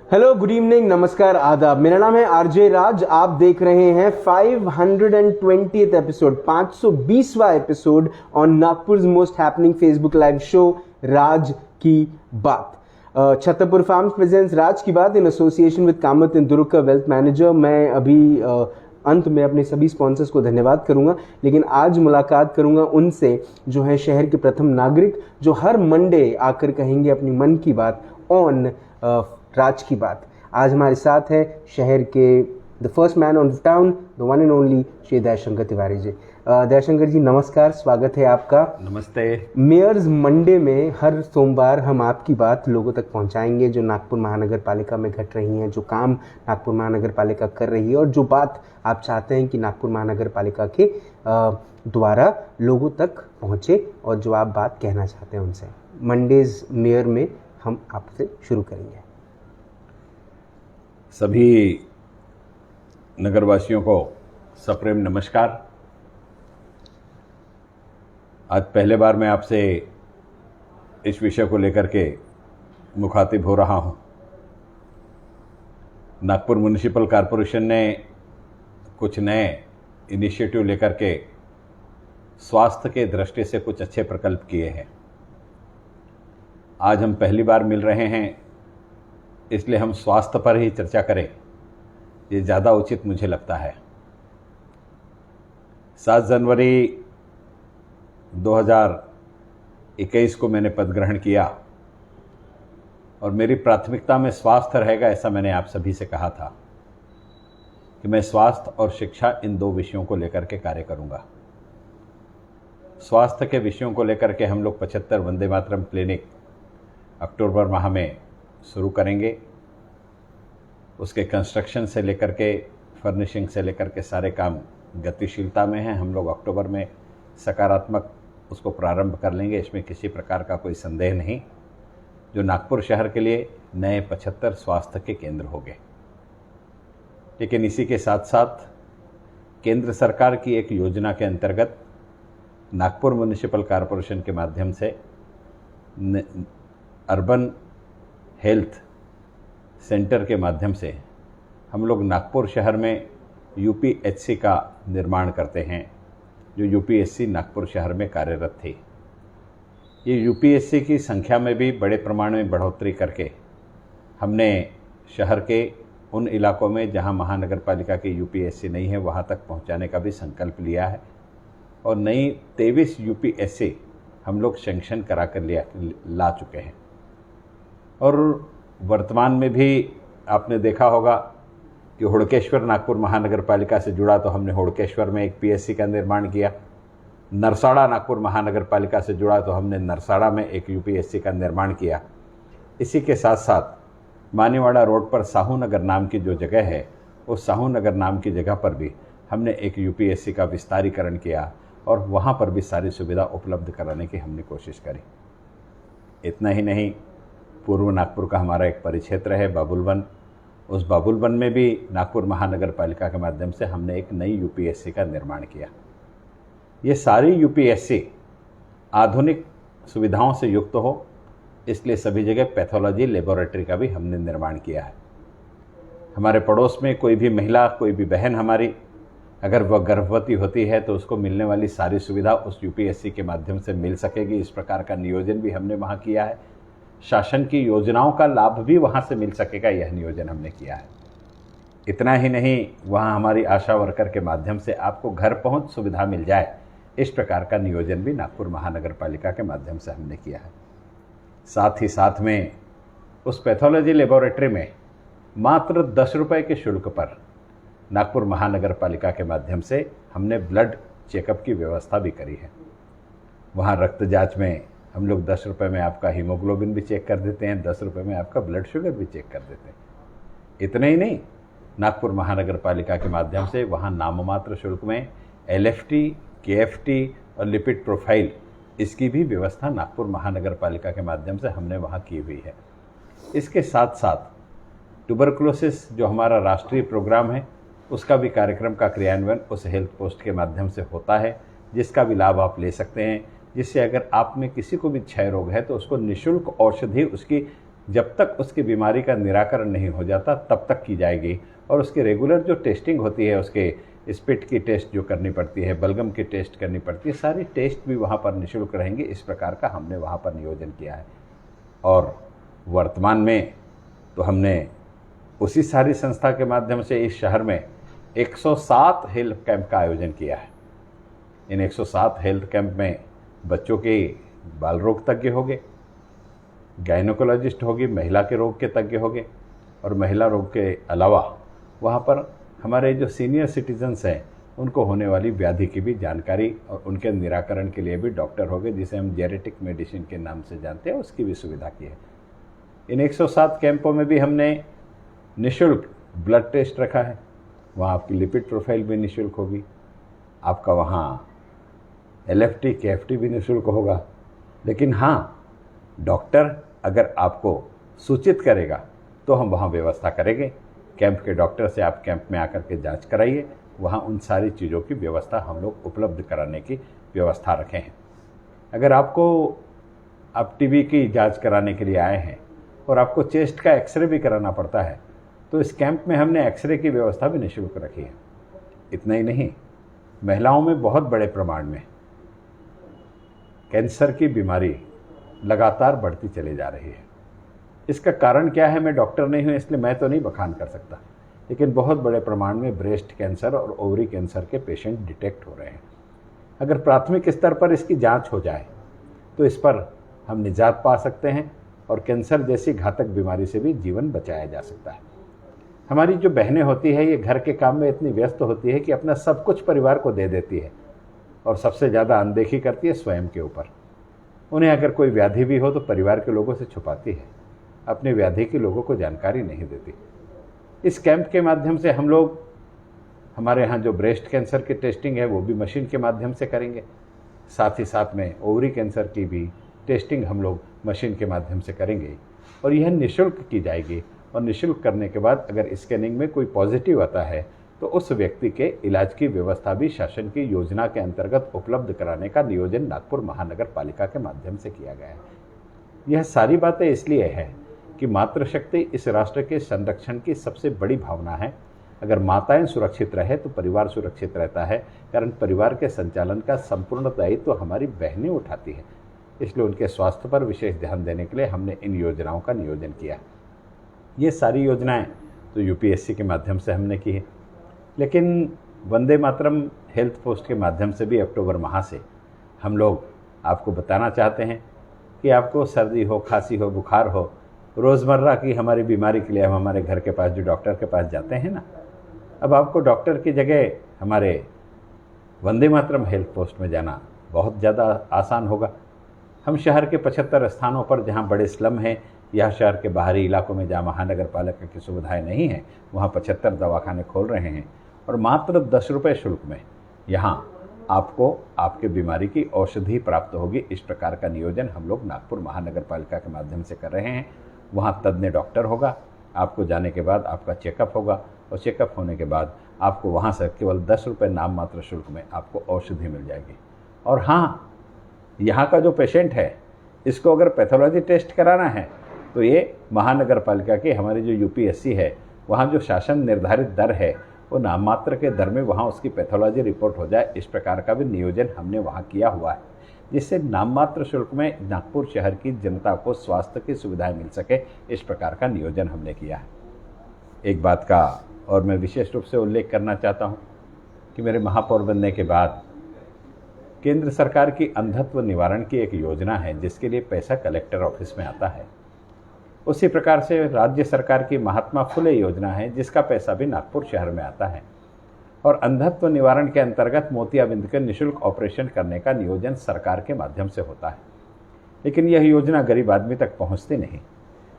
Hello, good evening, नमस्कार, आदाब। मेरा नाम है आरजे राज। आप देख रहे हैं 520th एपिसोड, 520वां episode on Nagpur most happening Facebook live show Raaz ki Baat. Chhatarpur farms presents Raaz ki Baat in association with Kamath इंदुरुका वेल्थ मैनेजर। मैं अभी अंत में अपने सभी स्पॉन्सर्स को धन्यवाद करूंगा, लेकिन आज मुलाकात करूंगा उनसे जो है शहर के प्रथम नागरिक, जो हर मंडे आकर कहेंगे अपनी मन की बात ऑन राज की बात। आज हमारे साथ है शहर के the first man on town, the one and only Shri Dayashankar Tiwari ji. Dayashankar ji नमस्कार, स्वागत है आपका। नमस्ते। मेयर्स मंडे में हर सोमवार हम आपकी बात लोगों तक पहुंचाएंगे, जो नागपुर महानगर पालिका में घट रही हैं, जो काम नागपुर महानगर पालिका कर रही है और जो बात आप चाहते हैं कि नागपुर महानगर पालिका के द्वारा लोगों तक पहुंचे और जो आप बात कहना चाहते हैं उनसे। मंडेज मेयर में हम आपसे शुरू करेंगे। सभी नगरवासियों को सप्रेम नमस्कार। आज पहले बार मैं आपसे इस विषय को लेकर के मुखातिब हो रहा हूं। नागपुर म्युनिसिपल कॉरपोरेशन ने कुछ नए इनिशिएटिव लेकर के स्वास्थ्य के दृष्टि से कुछ अच्छे प्रकल्प किए हैं। आज हम पहली बार मिल रहे हैं, इसलिए हम स्वास्थ्य पर ही चर्चा करें, ये ज़्यादा उचित मुझे लगता है। 7 जनवरी 2021 को मैंने पद ग्रहण किया और मेरी प्राथमिकता में स्वास्थ्य रहेगा, ऐसा मैंने आप सभी से कहा था कि मैं स्वास्थ्य और शिक्षा इन 2 विषयों को लेकर के कार्य करूंगा। स्वास्थ्य के विषयों को लेकर के हम लोग 75 वंदे मातरम क्लिनिक अक्टूबर माह में शुरू करेंगे। उसके कंस्ट्रक्शन से लेकर के फर्निशिंग से लेकर के सारे काम गतिशीलता में हैं। हम लोग अक्टूबर में सकारात्मक उसको प्रारंभ कर लेंगे, इसमें किसी प्रकार का कोई संदेह नहीं। जो नागपुर शहर के लिए नए 75 स्वास्थ्य के केंद्र होंगे। लेकिन इसी के साथ साथ केंद्र सरकार की एक योजना के अंतर्गत नागपुर म्युनिसिपल कॉरपोरेशन के माध्यम से अर्बन हेल्थ सेंटर के माध्यम से हम लोग नागपुर शहर में यूपीएचसी का निर्माण करते हैं, जो यूपीएचसी नागपुर शहर में कार्यरत थी। ये यूपीएचसी की संख्या में भी बड़े प्रमाण में बढ़ोतरी करके हमने शहर के उन इलाकों में जहां महानगर पालिका की यूपीएचसी नहीं है वहां तक पहुंचाने का भी संकल्प लिया है और नई 23 यूपीएचसी हम लोग सैंक्शन करा कर ला चुके हैं। और वर्तमान में भी आपने देखा होगा कि हुड़केश्वर नागपुर महानगर पालिका से जुड़ा, तो हमने हुड़केश्वर में एक पीएचसी का निर्माण किया। नरसाड़ा नागपुर महानगर पालिका से जुड़ा, तो हमने नरसाड़ा में एक यूपीएचसी का निर्माण किया। इसी के साथ साथ मानीवाड़ा रोड पर साहू नगर नाम की जो जगह है, उस साहू नगर नाम की जगह पर भी हमने एक यूपीएचसी का विस्तारीकरण किया और वहाँ पर भी सारी सुविधा उपलब्ध कराने की हमने कोशिश करी। इतना ही नहीं, पूर्व नागपुर का हमारा एक परिक्षेत्र है बाबुलवन, उस बाबुलवन में भी नागपुर महानगर पालिका के माध्यम से हमने एक नई यूपीएचसी का निर्माण किया। ये सारी यूपीएचसी आधुनिक सुविधाओं से युक्त हो, इसलिए सभी जगह पैथोलॉजी लेबोरेटरी का भी हमने निर्माण किया है। हमारे पड़ोस में कोई भी महिला, कोई भी बहन हमारी, अगर वह गर्भवती होती है तो उसको मिलने वाली सारी सुविधा उस यूपीएचसी के माध्यम से मिल सकेगी। इस प्रकार का नियोजन भी हमने वहाँ किया है। शासन की योजनाओं का लाभ भी वहाँ से मिल सकेगा, यह नियोजन हमने किया है। इतना ही नहीं, वहाँ हमारी आशा वर्कर के माध्यम से आपको घर पहुँच सुविधा मिल जाए, इस प्रकार का नियोजन भी नागपुर महानगर पालिका के माध्यम से हमने किया है। साथ ही साथ में उस पैथोलॉजी लेबोरेटरी में मात्र 10 रुपये के शुल्क पर नागपुर महानगर पालिका के माध्यम से हमने ब्लड चेकअप की व्यवस्था भी करी है। वहाँ रक्त जांच में हम लोग 10 रुपये में आपका हीमोग्लोबिन भी चेक कर देते हैं, 10 रुपये में आपका ब्लड शुगर भी चेक कर देते हैं। इतना ही नहीं, नागपुर महानगर पालिका के माध्यम से वहाँ नाममात्र शुल्क में एलएफटी, केएफटी और लिपिड प्रोफाइल, इसकी भी व्यवस्था नागपुर महानगर पालिका के माध्यम से हमने वहाँ की हुई है। इसके साथ साथ ट्यूबरकुलोसिस जो हमारा राष्ट्रीय प्रोग्राम है, उसका भी कार्यक्रम का क्रियान्वयन उस हेल्थ पोस्ट के माध्यम से होता है, जिसका भी लाभ आप ले सकते हैं। जिससे अगर आप में किसी को भी क्षय रोग है तो उसको निःशुल्क औषधि उसकी जब तक उसकी बीमारी का निराकरण नहीं हो जाता तब तक की जाएगी। और उसकी रेगुलर जो टेस्टिंग होती है, उसके स्पिट की टेस्ट जो करनी पड़ती है, बलगम की टेस्ट करनी पड़ती है, सारी टेस्ट भी वहाँ पर निःशुल्क रहेंगे। इस प्रकार का हमने वहाँ पर नियोजन किया है। और वर्तमान में तो हमने उसी सारी संस्था के माध्यम से इस शहर में 107 हेल्थ कैंप का आयोजन किया है। इन 107 हेल्थ कैंप में बच्चों के बाल रोग तज्ञ होंगे, गायनोकोलॉजिस्ट होगी, महिला के रोग के तज्ञ होंगे, और महिला रोग के अलावा वहाँ पर हमारे जो सीनियर सिटीजन्स हैं उनको होने वाली व्याधि की भी जानकारी और उनके निराकरण के लिए भी डॉक्टर होंगे, जिसे हम जेनेटिक मेडिसिन के नाम से जानते हैं, उसकी भी सुविधा की है। इन 107 कैंपों में भी हमने निःशुल्क ब्लड टेस्ट रखा है। वहाँ आपकी लिपिड प्रोफाइल भी निःशुल्क होगी, आपका वहाँ LFT KFT भी निःशुल्क होगा। लेकिन हाँ, डॉक्टर अगर आपको सूचित करेगा तो हम वहाँ व्यवस्था करेंगे। कैंप के डॉक्टर से आप कैंप में आकर के जांच कराइए, वहाँ उन सारी चीज़ों की व्यवस्था हम लोग उपलब्ध कराने की व्यवस्था रखे हैं। अगर आप TB की जांच कराने के लिए आए हैं और आपको चेस्ट का एक्सरे भी कराना पड़ता है, तो इस कैंप में हमने एक्सरे की व्यवस्था भी निःशुल्क रखी है। इतना ही नहीं, महिलाओं में बहुत बड़े प्रमाण में कैंसर की बीमारी लगातार बढ़ती चली जा रही है। इसका कारण क्या है, मैं डॉक्टर नहीं हूँ इसलिए मैं तो नहीं बखान कर सकता, लेकिन बहुत बड़े प्रमाण में ब्रेस्ट कैंसर और ओवरी कैंसर के पेशेंट डिटेक्ट हो रहे हैं। अगर प्राथमिक स्तर पर इसकी जांच हो जाए तो इस पर हम निजात पा सकते हैं और कैंसर जैसी घातक बीमारी से भी जीवन बचाया जा सकता है। हमारी जो बहनें होती है, ये घर के काम में इतनी व्यस्त होती है कि अपना सब कुछ परिवार को दे देती है और सबसे ज़्यादा अनदेखी करती है स्वयं के ऊपर। उन्हें अगर कोई व्याधि भी हो तो परिवार के लोगों से छुपाती है, अपने व्याधि के लोगों को जानकारी नहीं देती। इस कैंप के माध्यम से हम लोग, हमारे यहाँ जो ब्रेस्ट कैंसर की टेस्टिंग है वो भी मशीन के माध्यम से करेंगे, साथ ही साथ में ओवरी कैंसर की भी टेस्टिंग हम लोग मशीन के माध्यम से करेंगे और यह निःशुल्क की जाएगी। और निःशुल्क करने के बाद अगर स्कैनिंग में कोई पॉजिटिव आता है तो उस व्यक्ति के इलाज की व्यवस्था भी शासन की योजना के अंतर्गत उपलब्ध कराने का नियोजन नागपुर महानगर पालिका के माध्यम से किया गया है। यह सारी बातें इसलिए है कि मातृशक्ति इस राष्ट्र के संरक्षण की सबसे बड़ी भावना है। अगर माताएं सुरक्षित रहे तो परिवार सुरक्षित रहता है, कारण परिवार के संचालन का संपूर्ण दायित्व तो हमारी बहनें उठाती है। इसलिए उनके स्वास्थ्य पर विशेष ध्यान देने के लिए हमने इन योजनाओं का नियोजन किया। ये सारी योजनाएं तो UPSC के माध्यम से हमने की है, लेकिन वंदे मातरम हेल्थ पोस्ट के माध्यम से भी अक्टूबर माह से हम लोग आपको बताना चाहते हैं कि आपको सर्दी हो, खांसी हो, बुखार हो, रोज़मर्रा की हमारी बीमारी के लिए हम हमारे घर के पास जो डॉक्टर के पास जाते हैं ना, अब आपको डॉक्टर की जगह हमारे वंदे मातरम हेल्थ पोस्ट में जाना बहुत ज़्यादा आसान होगा। हम शहर के 75 स्थानों पर जहाँ बड़े स्लम हैं या शहर के बाहरी इलाकों में जहाँ महानगर पालिका की सुविधाएं नहीं हैं, वहाँ 75 दवाखाने खोल रहे हैं और मात्र 10 रुपये शुल्क में यहाँ आपको आपके बीमारी की औषधि प्राप्त होगी। इस प्रकार का नियोजन हम लोग नागपुर महानगर पालिका के माध्यम से कर रहे हैं। वहाँ तज्ञ डॉक्टर होगा, आपको जाने के बाद आपका चेकअप होगा और चेकअप होने के बाद आपको वहाँ से केवल 10 रुपये नाम मात्र शुल्क में आपको औषधि मिल जाएगी। और हाँ, यहाँ का जो पेशेंट है, इसको अगर पैथोलॉजी टेस्ट कराना है तो ये महानगर पालिका की हमारी जो UPSC है, वहाँ जो शासन निर्धारित दर है वो नाम मात्र के दर में वहाँ उसकी पैथोलॉजी रिपोर्ट हो जाए। इस प्रकार का भी नियोजन हमने वहाँ किया हुआ है, जिससे नाम मात्र शुल्क में नागपुर शहर की जनता को स्वास्थ्य की सुविधाएं मिल सके। इस प्रकार का नियोजन हमने किया है। एक बात का और मैं विशेष रूप से उल्लेख करना चाहता हूँ कि मेरे महापौर बनने के बाद केंद्र सरकार की अंधत्व निवारण की एक योजना है, जिसके लिए पैसा कलेक्टर ऑफिस में आता है। उसी प्रकार से राज्य सरकार की महात्मा फुले योजना है, जिसका पैसा भी नागपुर शहर में आता है। और अंधत्व निवारण के अंतर्गत मोतियाबिंद के निःशुल्क ऑपरेशन करने का नियोजन सरकार के माध्यम से होता है, लेकिन यह योजना गरीब आदमी तक पहुंचती नहीं।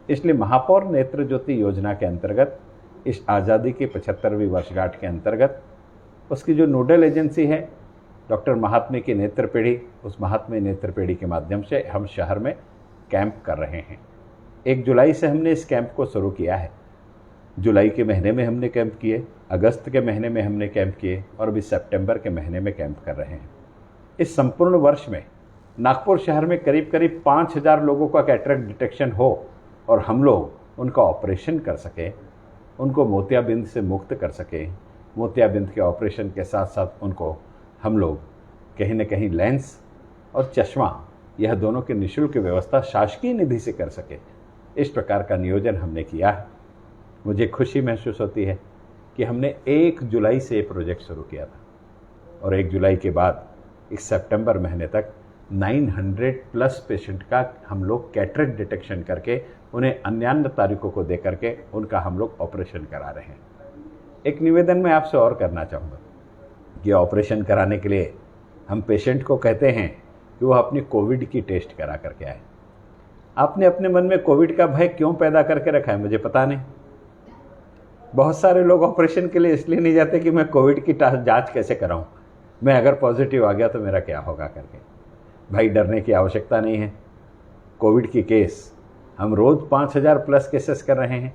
इसलिए महापौर नेत्र ज्योति योजना के अंतर्गत इस आज़ादी की 75वीं वर्षगांठ के अंतर्गत उसकी जो नोडल एजेंसी है डॉक्टर महात्मे की नेत्र पीढ़ी, उस महात्मे नेत्र पीढ़ी के माध्यम से हम शहर में कैंप कर रहे हैं। 1 जुलाई से हमने इस कैंप को शुरू किया है। जुलाई के महीने में हमने कैंप किए, अगस्त के महीने में हमने कैंप किए और अभी सितंबर के महीने में कैंप कर रहे हैं। इस संपूर्ण वर्ष में नागपुर शहर में करीब करीब 5000 लोगों का कैटरेक्ट डिटेक्शन हो और हम लोग उनका ऑपरेशन कर सकें, उनको मोतियाबिंद से मुक्त कर सकें। मोतियाबिंद के ऑपरेशन के साथ साथ उनको हम लोग कहीं न कहीं लेंस और चश्मा, यह दोनों की निःशुल्क व्यवस्था शासकीय निधि से कर सके, इस प्रकार का नियोजन हमने किया है। मुझे खुशी महसूस होती है कि हमने 1 जुलाई से ये प्रोजेक्ट शुरू किया था और 1 जुलाई के बाद इस सितंबर महीने तक 900+ पेशेंट का हम लोग कैटरेक्ट डिटेक्शन करके उन्हें अन्य तारीखों को दे करके उनका हम लोग ऑपरेशन करा रहे हैं। एक निवेदन मैं आपसे और करना चाहूँगा कि ऑपरेशन कराने के लिए हम पेशेंट को कहते हैं कि वो अपनी कोविड की टेस्ट करा करके आए। आपने अपने मन में कोविड का भय क्यों पैदा करके रखा है मुझे पता नहीं। बहुत सारे लोग ऑपरेशन के लिए इसलिए नहीं जाते कि मैं कोविड की जांच कैसे कराऊं, मैं अगर पॉजिटिव आ गया तो मेरा क्या होगा करके। भाई डरने की आवश्यकता नहीं है। कोविड की केस हम रोज़ 5000+ केसेस कर रहे हैं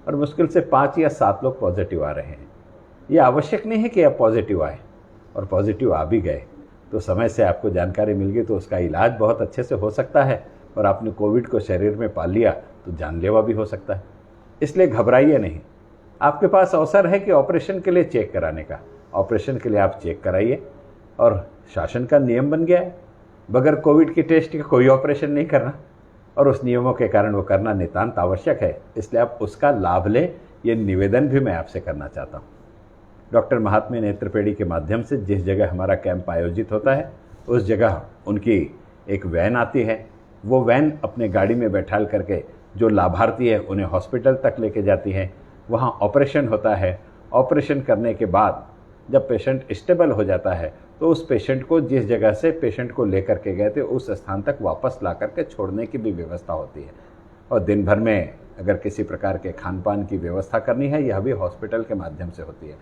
और मुश्किल से 5 या 7 लोग पॉजिटिव आ रहे हैं। ये आवश्यक नहीं है कि आप पॉजिटिव आए, और पॉजिटिव आ भी गए तो समय से आपको जानकारी मिल गई तो उसका इलाज बहुत अच्छे से हो सकता है, और आपने कोविड को शरीर में पाल लिया तो जानलेवा भी हो सकता है। इसलिए घबराइए नहीं। आपके पास अवसर है कि ऑपरेशन के लिए चेक कराने का, ऑपरेशन के लिए आप चेक कराइए। और शासन का नियम बन गया है बगैर कोविड की टेस्ट के कोई ऑपरेशन नहीं करना, और उस नियमों के कारण वो करना नितांत आवश्यक है। इसलिए आप उसका लाभ लें, ये निवेदन भी मैं आपसे करना चाहता हूँ। डॉक्टर महात्मे नेत्रपेड़ी के माध्यम से जिस जगह हमारा कैंप आयोजित होता है उस जगह उनकी एक वैन आती है। वो वैन अपने गाड़ी में बैठाल करके जो लाभार्थी है उन्हें हॉस्पिटल तक लेके जाती है। वहाँ ऑपरेशन होता है। ऑपरेशन करने के बाद जब पेशेंट स्टेबल हो जाता है तो उस पेशेंट को जिस जगह से पेशेंट को लेकर के गए थे उस स्थान तक वापस ला करके छोड़ने की भी व्यवस्था होती है। और दिन भर में अगर किसी प्रकार के खान पान की व्यवस्था करनी है, यह भी हॉस्पिटल के माध्यम से होती है।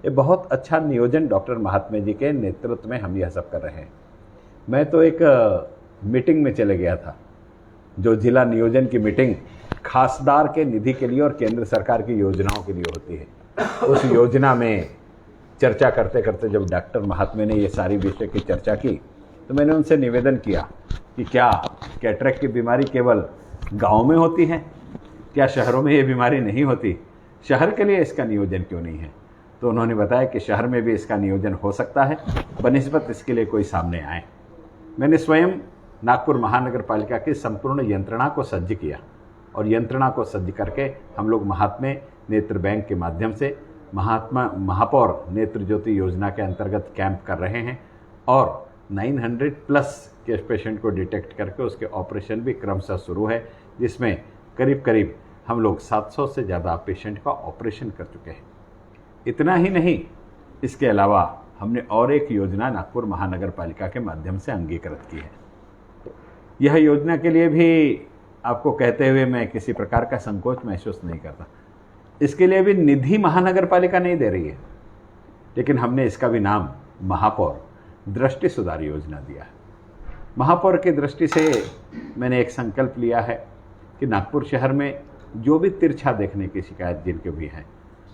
ये बहुत अच्छा नियोजन डॉक्टर महात्मे जी के नेतृत्व में हम यह सब कर रहे हैं। मैं तो एक मीटिंग में चले गया था, जो जिला नियोजन की मीटिंग खासदार के निधि के लिए और केंद्र सरकार की योजनाओं के लिए होती है। उस योजना में चर्चा करते करते जब डॉक्टर महात्मे ने ये सारी विषय की चर्चा की तो मैंने उनसे निवेदन किया कि क्या कैटरेक्ट की बीमारी केवल गाँव में होती है, क्या शहरों में ये बीमारी नहीं होती, शहर के लिए इसका नियोजन क्यों नहीं है। तो उन्होंने बताया कि शहर में भी इसका नियोजन हो सकता है, बनिस्बत इसके लिए कोई सामने आए। मैंने स्वयं नागपुर महानगर पालिका की संपूर्ण यंत्रणा को सज्ज किया, और यंत्रणा को सज्ज करके हम लोग महात्मे नेत्र बैंक के माध्यम से महापौर नेत्र ज्योति योजना के अंतर्गत कैंप कर रहे हैं, और 900+ के पेशेंट को डिटेक्ट करके उसके ऑपरेशन भी क्रमशः शुरू है, जिसमें करीब करीब हम लोग 700 से ज़्यादा पेशेंट का ऑपरेशन कर चुके हैं। इतना ही नहीं, इसके अलावा हमने और एक योजना नागपुर महानगर पालिका के माध्यम से अंगीकृत की है। यह योजना के लिए भी आपको कहते हुए मैं किसी प्रकार का संकोच महसूस नहीं करता। इसके लिए भी निधि महानगर पालिका नहीं दे रही है, लेकिन हमने इसका भी नाम महापौर दृष्टि सुधार योजना दिया है। महापौर की दृष्टि से मैंने एक संकल्प लिया है कि नागपुर शहर में जो भी तिरछा देखने की शिकायत जिनके भी हैं,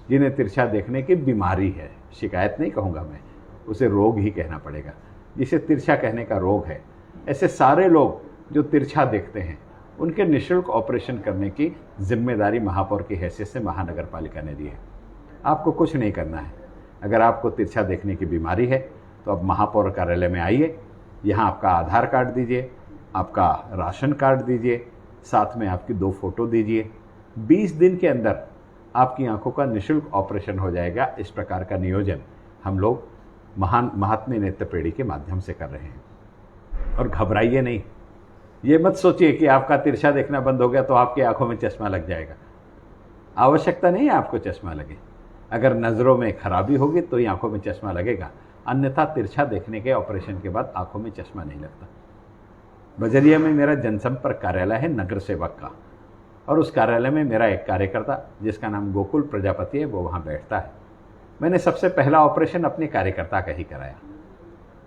जिन्हें तिरछा देखने की बीमारी है, शिकायत नहीं कहूँगा मैं, उसे रोग ही कहना पड़ेगा, जिसे तिरछा कहने का रोग है, ऐसे सारे लोग जो तिरछा देखते हैं उनके निःशुल्क ऑपरेशन करने की जिम्मेदारी महापौर की हैसियत से महानगर पालिका ने दी है। आपको कुछ नहीं करना है। अगर आपको तिरछा देखने की बीमारी है तो आप महापौर कार्यालय में आइए, यहाँ आपका आधार कार्ड दीजिए, आपका राशन कार्ड दीजिए, साथ में आपकी 2 फोटो दीजिए। 20 दिन के अंदर आपकी आंखों का निःशुल्क ऑपरेशन हो जाएगा। इस प्रकार का नियोजन हम लोग महात्मे नेत्रपेड़ी के माध्यम से कर रहे हैं। और घबराइए नहीं, ये मत सोचिए कि आपका तिरछा देखना बंद हो गया तो आपकी आंखों में चश्मा लग जाएगा। आवश्यकता नहीं है आपको चश्मा लगे। अगर नज़रों में खराबी होगी तो ही आंखों में चश्मा लगेगा, अन्यथा तिरछा देखने के ऑपरेशन के बाद आंखों में चश्मा नहीं लगता। बजरिया में मेरा जनसंपर्क कार्यालय है नगर सेवक का, और उस कार्यालय में मेरा एक कार्यकर्ता जिसका नाम गोकुल प्रजापति है वो वहाँ बैठता है। मैंने सबसे पहला ऑपरेशन अपने कार्यकर्ता का ही कराया,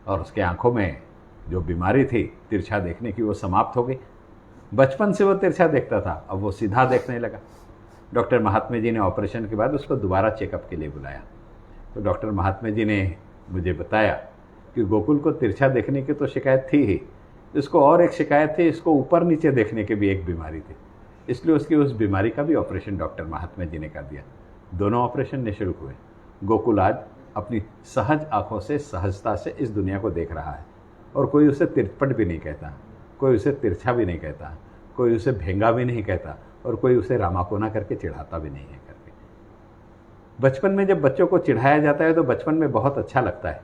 और उसके आंखों में जो बीमारी थी तिरछा देखने की वो समाप्त हो गई। बचपन से वो तिरछा देखता था, अब वो सीधा देखने लगा। डॉक्टर महात्मे जी ने ऑपरेशन के बाद उसको दोबारा चेकअप के लिए बुलाया, तो डॉक्टर महात्मे जी ने मुझे बताया कि गोकुल को तिरछा देखने की तो शिकायत थी ही, इसको और एक शिकायत थी, इसको ऊपर नीचे देखने की भी एक बीमारी थी। इसलिए उसकी उस बीमारी का भी ऑपरेशन डॉक्टर महात्मा जी ने कर दिया। दोनों ऑपरेशन निःशुल्क हुए। गोकुल आज अपनी सहज आंखों से सहजता से इस दुनिया को देख रहा है और कोई उसे तिरपट भी नहीं कहता, कोई उसे तिरछा भी नहीं कहता, कोई उसे भेंगा भी नहीं कहता और कोई उसे रामाकोना करके चिढ़ाता भी नहीं है करके। बचपन में जब बच्चों को चिढ़ाया जाता है तो बचपन में बहुत अच्छा लगता है,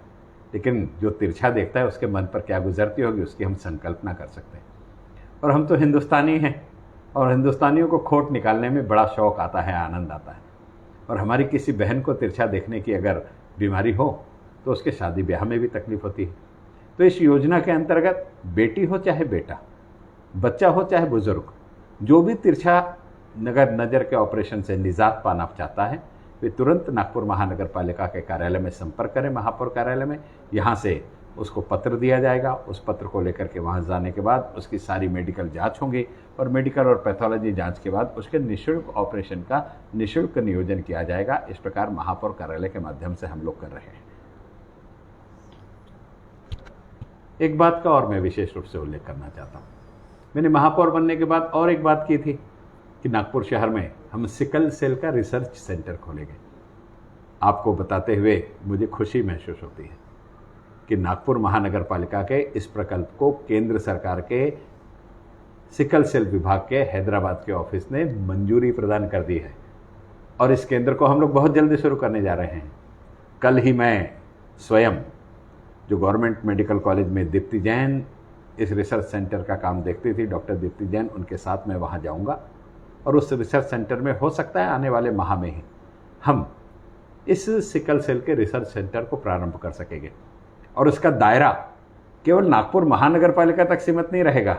लेकिन जो तिरछा देखता है उसके मन पर क्या गुजरती होगी उसकी हम संकल्पना कर सकते हैं। और हम तो हिंदुस्तानी हैं और हिंदुस्तानियों को खोट निकालने में बड़ा शौक आता है, आनंद आता है। और हमारी किसी बहन को तिरछा देखने की अगर बीमारी हो तो उसके शादी ब्याह में भी तकलीफ होती है। तो इस योजना के अंतर्गत बेटी हो चाहे बेटा, बच्चा हो चाहे बुजुर्ग, जो भी तिरछा नज़र के ऑपरेशन से निजात पाना चाहता है वे तुरंत नागपुर महानगर पालिका के कार्यालय में संपर्क करें, महापौर कार्यालय में। यहाँ से उसको पत्र दिया जाएगा। उस पत्र को लेकर के वहाँ जाने के बाद उसकी सारी मेडिकल जांच होंगी और मेडिकल और पैथोलॉजी जांच के बाद उसके निःशुल्क ऑपरेशन का निःशुल्क नियोजन किया जाएगा। इस प्रकार महापौर कार्यालय के माध्यम से हम लोग कर रहे हैं। एक बात का और मैं विशेष रूप से उल्लेख करना चाहता हूँ। मैंने महापौर बनने के बाद और एक बात की थी कि नागपुर शहर में हम सिकल सेल का रिसर्च सेंटर खोलेंगे। आपको बताते हुए मुझे खुशी महसूस होती है कि नागपुर महानगर पालिका के इस प्रकल्प को केंद्र सरकार के सिकल सेल विभाग के हैदराबाद के ऑफिस ने मंजूरी प्रदान कर दी है और इस केंद्र को हम लोग बहुत जल्दी शुरू करने जा रहे हैं। कल ही मैं स्वयं जो गवर्नमेंट मेडिकल कॉलेज में दीप्ति जैन इस रिसर्च सेंटर का काम देखती थी, डॉक्टर दीप्ति जैन, उनके साथ मैं वहाँ जाऊँगा और उस रिसर्च सेंटर में हो सकता है आने वाले माह में ही हम इस सिकल सेल के रिसर्च सेंटर को प्रारंभ कर सकेंगे। और उसका दायरा केवल नागपुर महानगर पालिका तक सीमित नहीं रहेगा।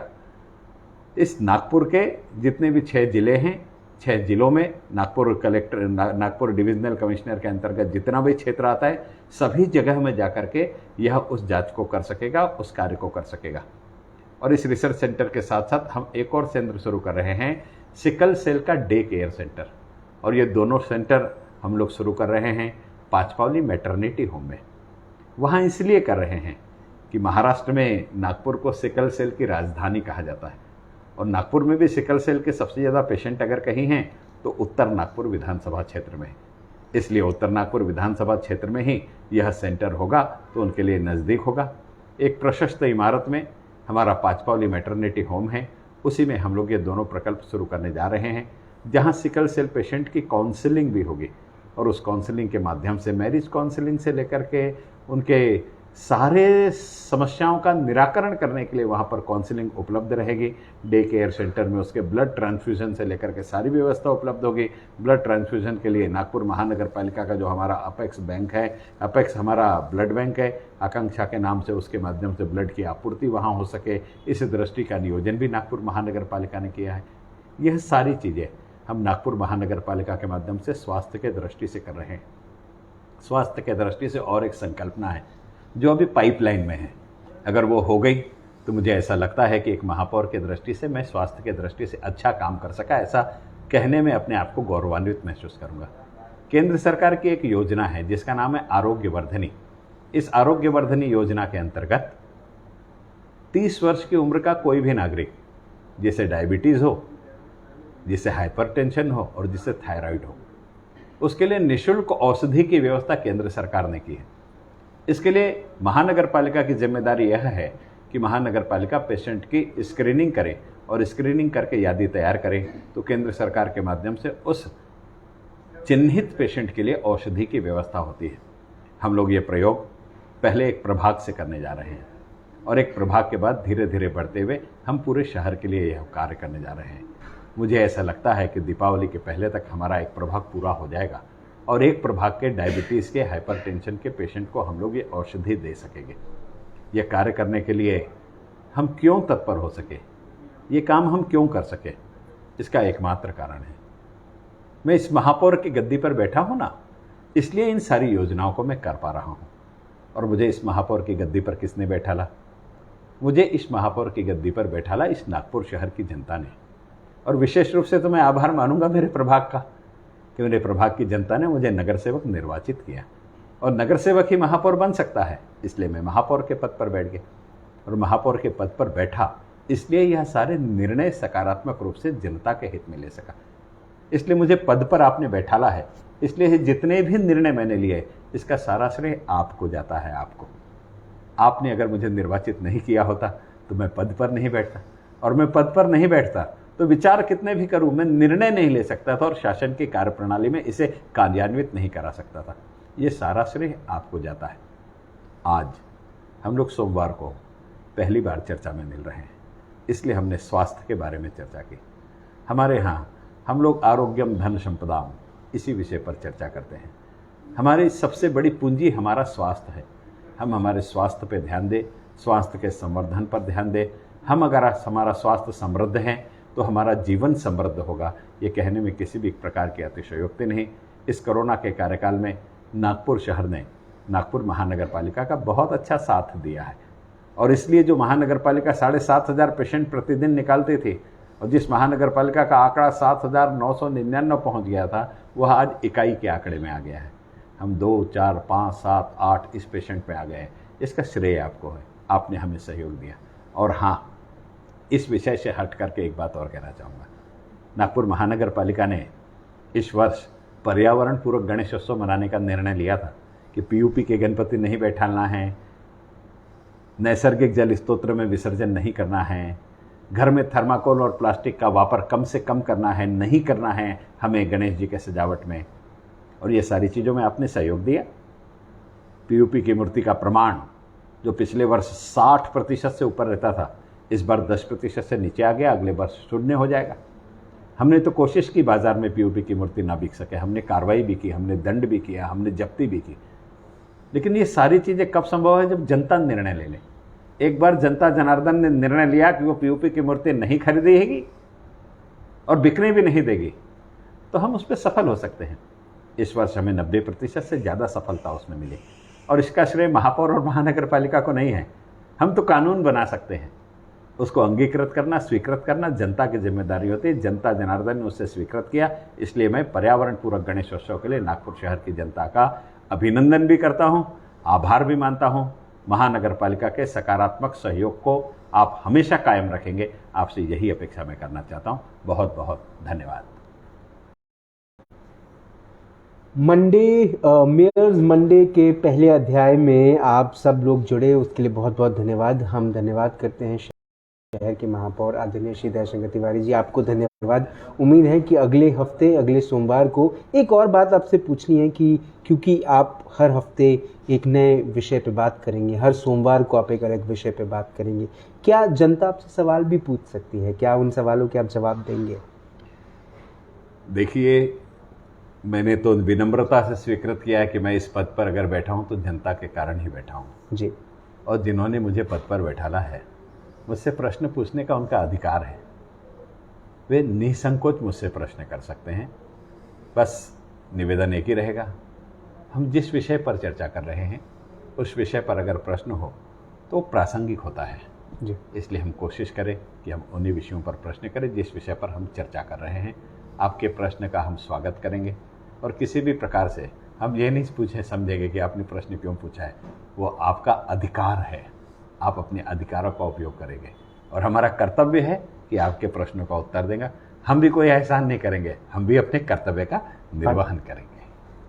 इस नागपुर के जितने भी 6 जिले हैं, 6 जिलों में नागपुर डिविजनल कमिश्नर के अंतर्गत जितना भी क्षेत्र आता है, सभी जगह में जाकर के यह उस जांच को कर सकेगा, उस कार्य को कर सकेगा। और इस रिसर्च सेंटर के साथ साथ हम एक और सेंटर शुरू कर रहे हैं, सिकल सेल का डे केयर सेंटर। और ये दोनों सेंटर हम लोग शुरू कर रहे हैं पाचपावली मैटरनिटी होम में। वहाँ इसलिए कर रहे हैं कि महाराष्ट्र में नागपुर को सिकल सेल की राजधानी कहा जाता है और नागपुर में भी सिकल सेल के सबसे ज़्यादा पेशेंट अगर कहीं हैं तो उत्तर नागपुर विधानसभा क्षेत्र में। इसलिए उत्तर नागपुर विधानसभा क्षेत्र में ही यह सेंटर होगा तो उनके लिए नज़दीक होगा। एक प्रशस्त इमारत में हमारा पाचपावली मैटरनिटी होम है, उसी में हम लोग ये दोनों प्रकल्प शुरू करने जा रहे हैं, जहाँ सिकल सेल पेशेंट की काउंसलिंग भी होगी। और उस काउंसलिंग के माध्यम से मैरिज काउंसलिंग से लेकर के उनके सारे समस्याओं का निराकरण करने के लिए वहाँ पर काउंसलिंग उपलब्ध रहेगी। डे केयर सेंटर में उसके ब्लड ट्रांसफ्यूजन से लेकर के सारी व्यवस्था उपलब्ध होगी। ब्लड ट्रांसफ्यूजन के लिए नागपुर महानगर पालिका का जो हमारा अपेक्स बैंक है, अपेक्स हमारा ब्लड बैंक है, आकांक्षा के नाम से, उसके माध्यम से ब्लड की आपूर्ति वहाँ हो सके, इस दृष्टि का नियोजन भी नागपुर महानगर पालिका ने किया है। यह सारी चीज़ें हम नागपुर महानगर पालिका के माध्यम से स्वास्थ्य के दृष्टि से कर रहे हैं। स्वास्थ्य के दृष्टि से और एक संकल्पना है जो अभी पाइपलाइन में है। अगर वो हो गई तो मुझे ऐसा लगता है कि एक महापौर के दृष्टि से मैं स्वास्थ्य के दृष्टि से अच्छा काम कर सका, ऐसा कहने में अपने आप को गौरवान्वित महसूस करूंगा। केंद्र सरकार की एक योजना है जिसका नाम है आरोग्यवर्धिनी। इस आरोग्यवर्धिनी योजना के अंतर्गत 30 वर्ष की उम्र का कोई भी नागरिक जिसे डायबिटीज़ हो, जिसे हाइपरटेंशन हो और जिसे थायराइड हो, उसके लिए निःशुल्क औषधि की व्यवस्था केंद्र सरकार ने की है। इसके लिए महानगर पालिका की जिम्मेदारी यह है कि महानगर पालिका पेशेंट की स्क्रीनिंग करे और स्क्रीनिंग करके यादी तैयार करे तो केंद्र सरकार के माध्यम से उस चिन्हित पेशेंट के लिए औषधि की व्यवस्था होती है। हम लोग ये प्रयोग पहले एक प्रभाग से करने जा रहे हैं और एक प्रभाग के बाद धीरे धीरे बढ़ते हुए हम पूरे शहर के लिए यह कार्य करने जा रहे हैं। मुझे ऐसा लगता है कि दीपावली के पहले तक हमारा एक प्रभाग पूरा हो जाएगा और एक प्रभाग के डायबिटीज़ के, हाइपरटेंशन के पेशेंट को हम लोग ये औषधि दे सकेंगे। ये कार्य करने के लिए हम क्यों तत्पर हो सके, ये काम हम क्यों कर सके, इसका एकमात्र कारण है मैं इस महापौर की गद्दी पर बैठा हूँ ना, इसलिए इन सारी योजनाओं को मैं कर पा रहा हूँ। और मुझे इस महापौर की गद्दी पर किसने बैठाला? मुझे इस महापौर की गद्दी पर बैठाला इस नागपुर शहर की जनता ने। और विशेष रूप से तो मैं आभार मानूंगा मेरे प्रभाग का कि मेरे प्रभाग की जनता ने मुझे नगर सेवक निर्वाचित किया और नगर सेवक ही महापौर बन सकता है, इसलिए मैं महापौर के पद पर बैठ गया। और महापौर के पद पर बैठा इसलिए यह सारे निर्णय सकारात्मक रूप से जनता के हित में ले सका। इसलिए मुझे पद पर आपने बैठाला है, इसलिए जितने भी निर्णय मैंने लिए इसका सारा श्रेय आपको जाता है। आपने अगर मुझे निर्वाचित नहीं किया होता तो मैं पद पर नहीं बैठता, और मैं पद पर नहीं बैठता तो विचार कितने भी करूं मैं निर्णय नहीं ले सकता था और शासन की कार्यप्रणाली में इसे कार्यान्वित नहीं करा सकता था। ये सारा श्रेय आपको जाता है। आज हम लोग सोमवार को पहली बार चर्चा में मिल रहे हैं, इसलिए हमने स्वास्थ्य के बारे में चर्चा की। हमारे यहाँ हम लोग आरोग्यम धन संपदाम इसी विषय पर चर्चा करते हैं। हमारी सबसे बड़ी पूंजी हमारा स्वास्थ्य है। हम हमारे स्वास्थ्य पर ध्यान दें, स्वास्थ्य के संवर्धन पर ध्यान दें। हम अगर हमारा स्वास्थ्य समृद्ध है तो हमारा जीवन समृद्ध होगा। ये कहने में किसी भी प्रकार की अतिशयोक्ति नहीं। इस कोरोना के कार्यकाल में नागपुर शहर ने नागपुर महानगर पालिका का बहुत अच्छा साथ दिया है, और इसलिए जो महानगर पालिका 7,500 पेशेंट प्रतिदिन निकालती थी और जिस महानगर पालिका का आंकड़ा 7,999 पहुंच गया था, वह आज इकाई के आंकड़े में आ गया है। हम 2, 4, 5, 7, 8 इस पेशेंट पे आ गए हैं। इसका श्रेय आपको है, आपने हमें सहयोग दिया। और हाँ, इस विषय से हट करके एक बात और कहना चाहूँगा। नागपुर महानगर पालिका ने इस वर्ष पर्यावरण पूर्वक गणेशोत्सव मनाने का निर्णय लिया था कि पीयूपी के गणपति नहीं बैठाना है, नैसर्गिक जल स्रोत में विसर्जन नहीं करना है, घर में थर्माकोल और प्लास्टिक का वापर कम से कम करना है, नहीं करना है हमें गणेश जी के सजावट में। और ये सारी चीज़ों में आपने सहयोग दिया। पीयूपी की मूर्ति का प्रमाण जो पिछले वर्ष 60% से ऊपर रहता था, इस बार 10% से नीचे आ गया, अगले वर्ष 0 हो जाएगा। हमने तो कोशिश की बाजार में पीयूपी की मूर्ति ना बिक सके, हमने कार्रवाई भी की, हमने दंड भी किया, हमने जब्ती भी की। लेकिन ये सारी चीज़ें कब संभव है? जब जनता निर्णय ले ले। एक बार जनता जनार्दन ने निर्णय लिया कि वो पीयूपी की मूर्ति नहीं खरीदेगी और बिकने भी नहीं देगी, तो हम उस पर सफल हो सकते हैं। इस वर्ष हमें 90% से ज़्यादा सफलता उसमें मिली, और इसका श्रेय महापौर और महानगर पालिका को नहीं है। हम तो कानून बना सकते हैं, उसको अंगीकृत करना, स्वीकृत करना जनता की जिम्मेदारी होती है। जनता जनार्दन ने उसे स्वीकृत किया, इसलिए मैं पर्यावरण पूरक गणेशोत्सव के लिए नागपुर शहर की जनता का अभिनंदन भी करता हूं, आभार भी मानता हूं। महानगर पालिका के सकारात्मक सहयोग को आप हमेशा कायम रखेंगे, आपसे यही अपेक्षा मैं करना चाहता हूं। बहुत बहुत धन्यवाद। मेयर्स मंडे के पहले अध्याय में आप सब लोग जुड़े, उसके लिए बहुत बहुत धन्यवाद। हम धन्यवाद करते हैं शहर के महापौर आदरणीय श्री दयाशंकर तिवारी जी, आपको धन्यवाद। उम्मीद है कि अगले हफ्ते, अगले सोमवार को एक और बात आपसे पूछनी है कि क्योंकि आप हर हफ्ते एक नए विषय पे बात करेंगे, हर सोमवार को आप एक अलग विषय पे बात करेंगे, क्या जनता आपसे सवाल भी पूछ सकती है? क्या उन सवालों के आप जवाब देंगे? देखिए, मैंने तो विनम्रता से स्वीकृत किया है कि मैं इस पद पर अगर बैठा हूं तो जनता के कारण ही बैठा हूं जी। और जिन्होंने मुझे पद पर बैठाला है, मुझसे प्रश्न पूछने का उनका अधिकार है। वे निसंकोच मुझसे प्रश्न कर सकते हैं। बस निवेदन एक ही रहेगा, हम जिस विषय पर चर्चा कर रहे हैं उस विषय पर अगर प्रश्न हो तो प्रासंगिक होता है जी। इसलिए हम कोशिश करें कि हम उन्हीं विषयों पर प्रश्न करें जिस विषय पर हम चर्चा कर रहे हैं। आपके प्रश्न का हम स्वागत करेंगे, और किसी भी प्रकार से हम ये नहीं समझेंगे कि आपने प्रश्न क्यों पूछा है। वो आपका अधिकार है, आप अपने अधिकारों का उपयोग करेंगे, और हमारा कर्तव्य है कि आपके प्रश्नों का उत्तर देंगे। हम भी कोई एहसान नहीं करेंगे, हम भी अपने कर्तव्य का निर्वहन करेंगे।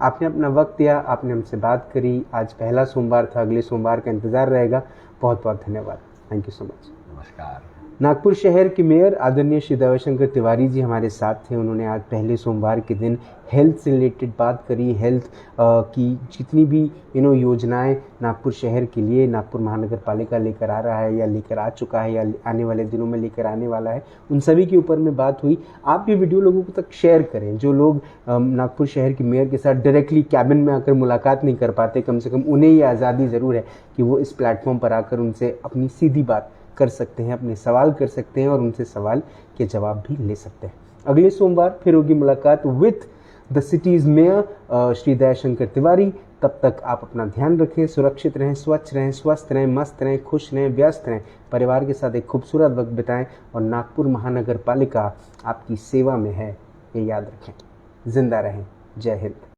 आपने अपना वक्त दिया, आपने हमसे बात करी। आज पहला सोमवार था, अगले सोमवार का इंतजार रहेगा। बहुत बहुत धन्यवाद। Thank you so much. नमस्कार। नागपुर शहर के मेयर आदरणीय श्री दयाशंकर तिवारी जी हमारे साथ थे। उन्होंने आज पहले सोमवार के दिन हेल्थ से रिलेटेड बात करी। हेल्थ की जितनी भी योजनाएं नागपुर शहर के लिए नागपुर महानगर पालिका लेकर आ रहा है, या लेकर आ चुका है, या आने वाले दिनों में लेकर आने वाला है, उन सभी के ऊपर में बात हुई। आप ये वीडियो लोगों को तक शेयर करें। जो लोग नागपुर शहर के मेयर के साथ डायरेक्टली कैबिन में आकर मुलाकात नहीं कर पाते, कम से कम उन्हें ये आज़ादी ज़रूर है कि वो इस प्लेटफॉर्म पर आकर उनसे अपनी सीधी बात कर सकते हैं, अपने सवाल कर सकते हैं, और उनसे सवाल के जवाब भी ले सकते हैं। अगले सोमवार फिर होगी मुलाकात with the cities mayor Shri Dayashankar Tiwari. तब तक आप अपना ध्यान रखें, सुरक्षित रहें, स्वच्छ रहें, स्वस्थ रहें, मस्त रहें, खुश रहें, व्यस्त रहें, परिवार के साथ एक खूबसूरत वक्त बिताएं, और नागपुर महानगर पालिका आपकी सेवा में है, ये याद रखें। जिंदा रहें। जय हिंद।